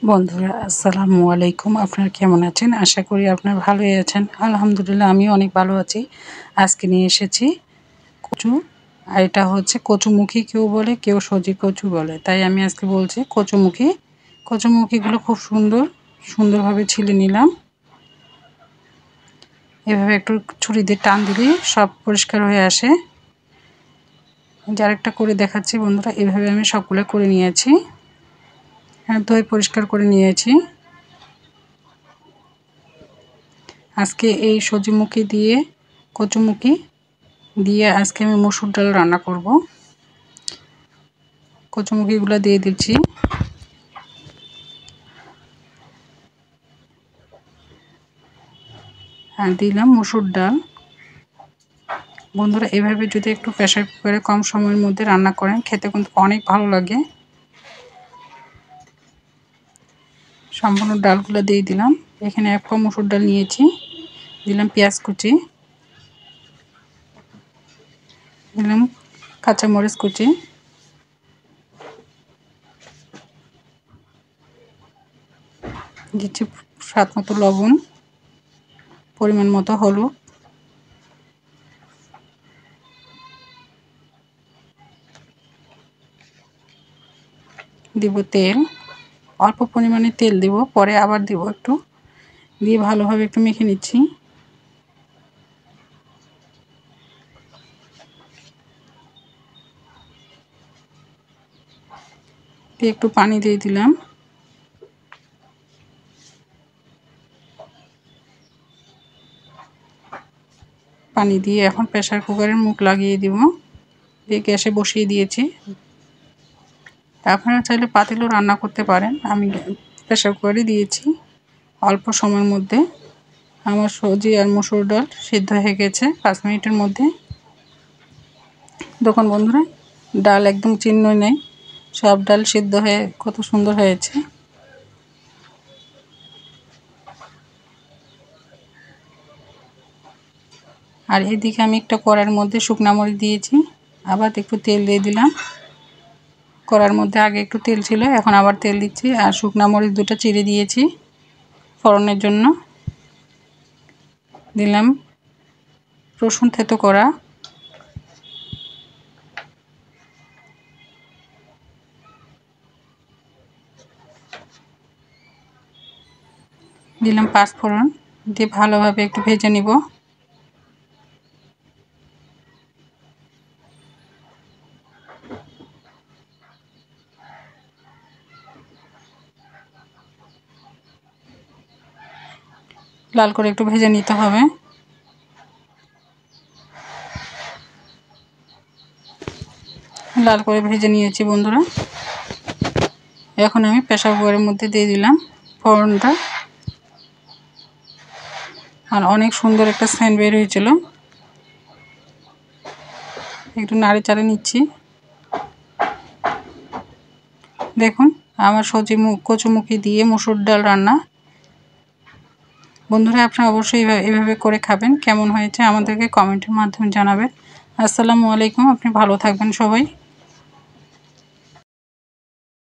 বন্ধুরা আসসালামু আলাইকুম। আপনারা কেমন আছেন? আশা করি আপনারা ভালোই আছেন। আলহামদুলিল্লাহ আমিও অনেক ভালো আছি। আজকে নিয়ে এসেছি কচু, আর এটা হচ্ছে কচুমুখী কেউ বলে, কেউ সজি কচু বলে, তাই আমি আজকে বলছি কচুমুখী। কচুমুখীগুলো খুব সুন্দরভাবে ছিলে নিলাম। এভাবে একটু ছুরি দিয়ে টান দিলে সব পরিষ্কার হয়ে আসে। আরেকটা করে দেখাচ্ছি বন্ধুরা, এভাবে আমি সবগুলো করে নিয়েছি। ধুয়ে পরিষ্কার করে নিয়েছি। আজকে এই সজিমুখী দিয়ে কচুমুখী দিয়ে আজকে আমি মসুর ডাল রান্না করব। কচুমুখীগুলো দিয়ে দিচ্ছি। আর দিলাম মসুর ডাল। বন্ধুরা এভাবে যদি একটু প্রেসার কুকারে কম সময়ের মধ্যে রান্না করেন, খেতে কিন্তু অনেক ভালো লাগে। সম্পূর্ণ ডালগুলো দিয়ে দিলাম। এখানে 1 কাপ মসুর ডাল নিয়েছি। দিলাম পেঁয়াজ কুচি, দিলাম কাঁচামরিচ কুচি, দিচ্ছি স্বাদ মতো লবণ, পরিমাণ মতো হলুদ, দিব তেল। অল্প পরিমাণে তেল দিব, পরে আবার দিব একটু, দিয়ে ভালোভাবে একটু মেখে নিচ্ছি। দিয়ে একটু পানি দিয়ে দিলাম। পানি দিয়ে এখন প্রেসার কুকারের মুখ লাগিয়ে দিব, দিয়ে গ্যাসে বসিয়ে দিয়েছি। আপনারা চাইলে পাতিলেও রান্না করতে পারেন, আমি প্রেসার কুকারে দিয়েছি। অল্প সময়ের মধ্যে আমার সবজি আর মসুর ডাল সিদ্ধ হয়ে গেছে 5 মিনিটের মধ্যে। দেখুন বন্ধুরা, ডাল একদম চিহ্নই নেই, সব ডাল সিদ্ধ হয়ে কত সুন্দর হয়েছে। আর এদিকে আমি একটা কড়াইয়ের মধ্যে শুকনা মরিচ দিয়েছি, আবার একটু তেল দিয়ে দিলাম। কড়াইয়ের মধ্যে আগে একটু তেল ছিল, এখন আবার তেল দিচ্ছি। আর শুকনা মরিচ 2টা চিড়ে দিয়েছি ফোড়নের জন্য। দিলাম রসুন থেতো করা, দিলাম 5 ফোড়ন, দিয়ে ভালোভাবে একটু ভেজে নিব। লাল করে একটু ভেজে নিতে হবে। লাল করে ভেজে নিয়েছি বন্ধুরা। এখন আমি প্রেসার কুকারের মধ্যে দিয়ে দিলাম ফোড়নটা। আর অনেক সুন্দর একটা সেন্ট বের হয়েছিল। একটু নাড়ে চাড়ে নিচ্ছি। দেখুন আমার কচুমুখী দিয়ে মসুর ডাল রান্না। বন্ধুরা আপনারা অবশ্যই এভাবে করে খাবেন। কেমন হয়েছে আমাদেরকে কমেন্টের মাধ্যমে জানাবেন। আসসালামু আলাইকুম। আপনি ভালো থাকবেন সবাই।